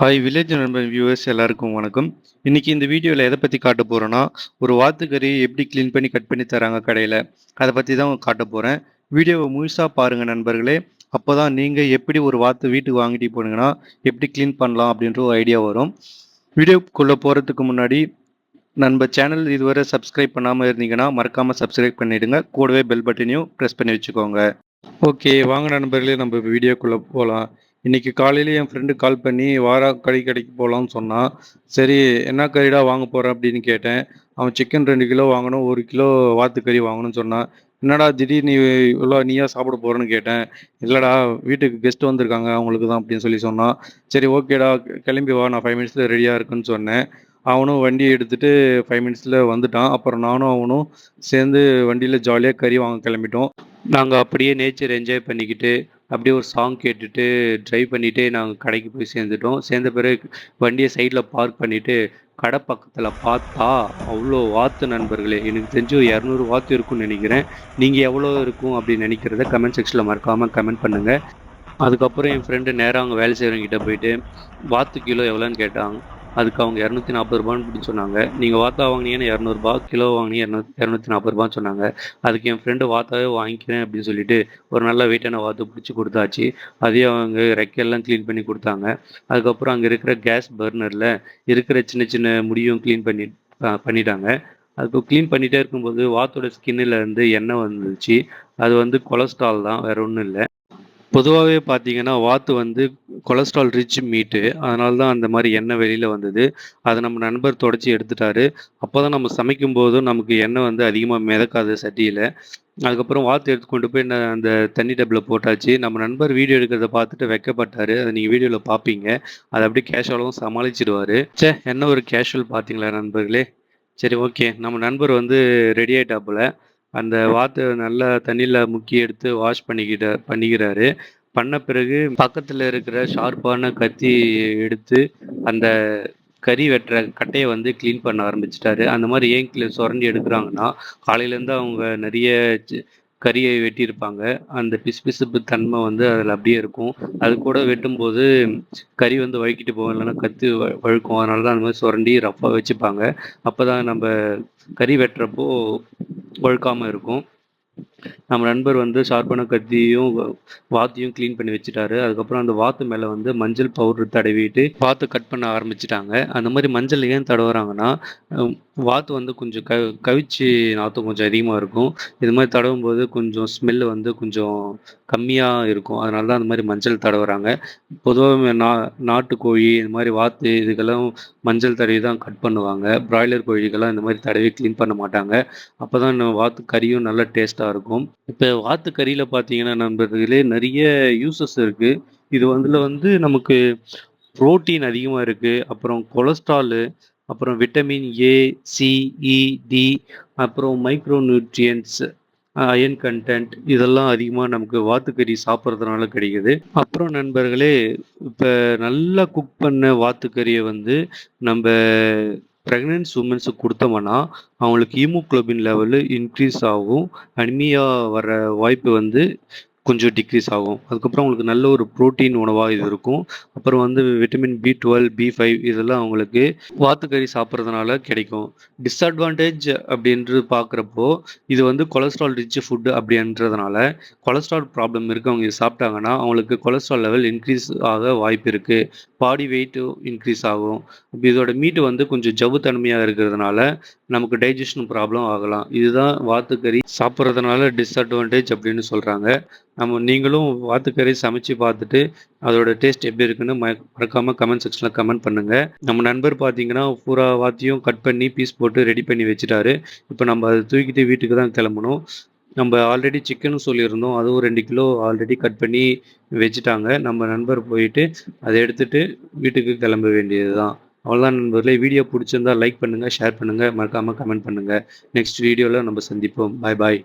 Hi village நண்பன் viewers எல்லாருக்கும் வணக்கம். இன்னைக்கு இந்த வீடியோவில் எதை பற்றி காட்ட போகிறோன்னா, ஒரு வாத்துக்கறி எப்படி க்ளீன் பண்ணி கட் பண்ணி தராங்க கடையில், அதை பற்றி தான் காட்ட போகிறேன். வீடியோவை முழுசாக பாருங்கள் நண்பர்களே. அப்போ தான் நீங்கள் எப்படி ஒரு வாத்து வீட்டுக்கு வாங்கிட்டு போனீங்கன்னா எப்படி க்ளீன் பண்ணலாம் அப்படின்ற ஒரு ஐடியா வரும். வீடியோக்குள்ளே போகிறதுக்கு முன்னாடி நம்ம சேனல் இதுவரை சப்ஸ்கிரைப் பண்ணாமல் இருந்தீங்கன்னா மறக்காமல் சப்ஸ்கிரைப் பண்ணிவிடுங்க. கூடவே பெல் பட்டனையும் ப்ரெஸ் பண்ணி வச்சுக்கோங்க. ஓகே, வாங்க நண்பர்களே, நம்ம வீடியோக்குள்ளே போகலாம். இன்னைக்கு காலையில என் ஃப்ரெண்டு கால் பண்ணி வாரா கடைக்கு போகலான்னு சொன்னான். சரி, என்ன கறிடா வாங்க போகிறேன் அப்படின்னு கேட்டேன். அவன் சிக்கன் 2 கிலோ வாங்கணும், 1 கிலோ வாத்துக்கறி வாங்கணும்னு சொன்னான். என்னடா திடீர்னு இவ்வளோ நீயா சாப்பிட போகிறேன்னு கேட்டேன். இல்லைடா, வீட்டுக்கு கெஸ்ட் வந்திருக்காங்க அவங்களுக்கு தான் அப்படின்னு சொல்லி சொன்னான். சரி ஓகேடா, கிளம்பி வா, நான் 5 மினிட்ஸில் ரெடியாக இருக்குன்னு சொன்னேன். அவனும் வண்டியை எடுத்துகிட்டு 5 மினிட்ஸில் வந்துட்டான். அப்புறம் நானும் அவனும் சேர்ந்து வண்டியில் ஜாலியாக கறி வாங்க கிளம்பிட்டோம். நாங்கள் அப்படியே நேச்சர் என்ஜாய் பண்ணிக்கிட்டு அப்படியே ஒரு சாங் கேட்டுட்டு ட்ரைவ் பண்ணிகிட்டே நாங்கள் கடைக்கு போய் சேர்ந்துட்டோம். சேர்ந்த பிறகு வண்டியை சைடில் பார்க் பண்ணிவிட்டு கடை பக்கத்தில் பார்த்தா அவ்வளோ வாத்து நண்பர்களே. எனக்கு தெரிஞ்சு ஒரு 200 வாத்து இருக்கும்னு நினைக்கிறேன். நீங்கள் எவ்வளோ இருக்கும் அப்படின்னு நினைக்கிறத கமெண்ட் செக்ஷனில் மறக்காமல் கமெண்ட் பண்ணுங்கள். அதுக்கப்புறம் என் ஃப்ரெண்டு நேராக அவங்க வேலை செய்கிறவங்கிட்ட போயிட்டு வாத்து கிலோ எவ்வளோன்னு கேட்டாங்க. அதுக்கு அவங்க 240 ரூபான்னு அப்படின்னு சொன்னாங்க. நீங்கள் வாத்தா வாங்கினீங்கன்னா 200 கிலோ வாங்கினீங்க 240 ரூபான்னு சொன்னாங்க. அதுக்கு என் ஃப்ரெண்டு வாத்தாவே வாங்கிக்கிறேன் அப்படின்னு சொல்லிட்டு ஒரு நல்ல வெயிட்டான வாத்து பிடிச்சி கொடுத்தாச்சு. அதையும் அவங்க ரெக்கையெல்லாம் க்ளீன் பண்ணி கொடுத்தாங்க. அதுக்கப்புறம் அங்கே இருக்கிற கேஸ் பர்னரில் இருக்கிற சின்ன சின்ன முடியும் க்ளீன் பண்ணிட்டாங்க. அதுக்கு க்ளீன் பண்ணிகிட்டே இருக்கும்போது வாத்தோட ஸ்கின்னில் இருந்து எண்ணெய் வந்துச்சு. அது வந்து கொலஸ்ட்ரால் தான், வேற ஒன்றும் இல்லை. பொதுவாகவே பார்த்தீங்கன்னா வாத்து வந்து கொலஸ்ட்ரால் ரிச் மீட்டு. அதனால தான் அந்த மாதிரி எண்ணெய் வெளியில் வந்தது. அதை நம்ம நண்பர் தொடச்சி எடுத்துட்டாரு. அப்போ தான் நம்ம சமைக்கும்போதும் நமக்கு எண்ணெய் வந்து அதிகமாக மிதக்காது சட்டியில். அதுக்கப்புறம் வாத்து எடுத்து கொண்டு போய் அந்த தண்ணி டப்பில் போட்டாச்சு. நம்ம நண்பர் வீடியோ எடுக்கிறத பார்த்துட்டு வெக்கப்பட்டார். அதை நீங்கள் வீடியோவில் பார்ப்பீங்க. அதை அப்படியே கேஷுவலாகவும் சமாளிச்சிடுவார். என்ன ஒரு கேஷுவல் பார்த்தீங்களா நண்பர்களே. சரி ஓகே, நம்ம நண்பர் வந்து ரெடி ஆகிட்டாப்புல. அந்த வாத்து நல்லா தண்ணியில் முக்கி எடுத்து வாஷ் பண்ணிக்கிறாரு. பண்ண பிறகு பக்கத்தில் இருக்கிற ஷார்ப்பான கத்தி எடுத்து அந்த கறி வெட்டுற கட்டையை வந்து க்ளீன் பண்ண ஆரம்பிச்சிட்டாரு. அந்த மாதிரி ஏன் சுரண்டி எடுக்கிறாங்கன்னா, காலையிலேருந்து அவங்க நிறைய கறியை வெட்டியிருப்பாங்க. அந்த பிசுபிசுப்பு தன்மை வந்து அதில் அப்படியே இருக்கும். அது கூட வெட்டும்போது கறி வந்து வழுக்கிட்டு போகும், இல்லைன்னா கத்தி வழுக்கும். அதனால தான் அந்த மாதிரி சுரண்டி ரஃப்பாக வச்சுப்பாங்க. அப்போ தான் நம்ம கறி வெட்டுறப்போ வழுக்காமல் இருக்கும். நம்ம நண்பர் வந்து ஷார்ப்பான கத்தியும் வாத்தையும் க்ளீன் பண்ணி வச்சுட்டாரு. அதுக்கப்புறம் அந்த வாத்து மேலே வந்து மஞ்சள் பவுடர் தடவிட்டு வாத்து கட் பண்ண ஆரம்பிச்சிட்டாங்க. அந்த மாதிரி மஞ்சள் ஏன் தடவுறாங்கன்னா, வாத்து வந்து கொஞ்சம் கவிச்சி நாற்றம் கொஞ்சம் அதிகமாக இருக்கும். இது மாதிரி தடவும் போது கொஞ்சம் ஸ்மெல்லு வந்து கொஞ்சம் கம்மியாக இருக்கும். அதனால தான் அந்த மாதிரி மஞ்சள் தடவுறாங்க. பொதுவாக நாட்டுக்கோழி இந்த மாதிரி வாத்து இதுக்கெல்லாம் மஞ்சள் தடவி தான் கட் பண்ணுவாங்க. பிராய்லர் கோழிக்கெல்லாம் இந்த மாதிரி தடவி க்ளீன் பண்ண மாட்டாங்க. அப்போ தான் வாத்து கறியும் நல்லா டேஸ்ட்டாக இருக்கும். இப்போ வாத்து கறியில் பார்த்தீங்கன்னா நண்பர்களே, நிறைய யூசஸ் இருக்குது. இது வந்து நமக்கு புரோட்டீன் அதிகமாக இருக்குது. அப்புறம் கொலஸ்ட்ராலு, அப்புறம் vitamin A, C, E, D, அப்புறம் மைக்ரோ நியூட்ரியன்ட்ஸ், அயன் கண்டென்ட் இதெல்லாம் அதிகமாக நமக்கு வாத்துக்கறி சாப்பிட்றதுனால கிடைக்குது. அப்புறம் நண்பர்களே, இப்போ நல்லா குக் பண்ண வாத்துக்கறியை வந்து நம்ம ப்ரெக்னென்ட் உமன்ஸுக்கு கொடுத்தோம்னா அவங்களுக்கு ஹீமோகுளோபின் லெவலு இன்க்ரீஸ் ஆகும். அனிமியா வர வாய்ப்பு வந்து கொஞ்சம் டிக்ரீஸ் ஆகும். அதுக்கப்புறம் அவங்களுக்கு நல்ல ஒரு ப்ரோட்டீன் உணவாக இது இருக்கும். அப்புறம் வந்து விட்டமின் B12, B5 இதெல்லாம் அவங்களுக்கு வாத்துக்கறி சாப்பிட்றதுனால கிடைக்கும். டிஸ்அட்வான்டேஜ் அப்படின்றது பார்க்குறப்போ இது வந்து கொலஸ்ட்ரால் ரிச் ஃபுட்டு அப்படின்றதுனால கொலஸ்ட்ரால் ப்ராப்ளம் இருக்கவங்க இது சாப்பிட்டாங்கன்னா அவங்களுக்கு கொலஸ்ட்ரால் லெவல் இன்க்ரீஸ் ஆக வாய்ப்பு இருக்குது. பாடி வெயிட்டும் இன்க்ரீஸ் ஆகும். இப்போ இதோட மீட்டு வந்து கொஞ்சம் ஜவ்வுத்தன்மையாக இருக்கிறதுனால நமக்கு டைஜஷன் ப்ராப்ளம் ஆகலாம். இதுதான் வாத்துக்கறி சாப்பிட்றதுனால டிஸ்அட்வான்டேஜ் அப்படின்னு சொல்கிறாங்க. நீங்களும் வாத்துக்கறி சமைச்சு பார்த்துட்டு அதோட டேஸ்ட் எப்படி இருக்குன்னு மறக்காமல் கமெண்ட் செக்ஷனில் கமெண்ட் பண்ணுங்கள். நம்ம நண்பர் பார்த்தீங்கன்னா பூரா வாத்தியும் கட் பண்ணி பீஸ் போட்டு ரெடி பண்ணி வச்சுட்டாரு. இப்போ நம்ம அதை தூக்கிட்டு வீட்டுக்கு தான் கிளம்பணும். நம்ம ஆல்ரெடி சிக்கனும் சொல்லியிருந்தோம், அதுவும் 2 கிலோ ஆல்ரெடி கட் பண்ணி வச்சுட்டாங்க. நம்ம நண்பர் போயிட்டு அதை எடுத்துகிட்டு வீட்டுக்கு கிளம்ப வேண்டியது தான். அவ்வளோதான் நண்பர்களே. வீடியோ பிடிச்சிருந்தா லைக் பண்ணுங்கள், ஷேர் பண்ணுங்கள், மறக்காமல் கமெண்ட் பண்ணுங்கள். நெக்ஸ்ட் வீடியோவில் நம்ம சந்திப்போம். பாய் பாய்.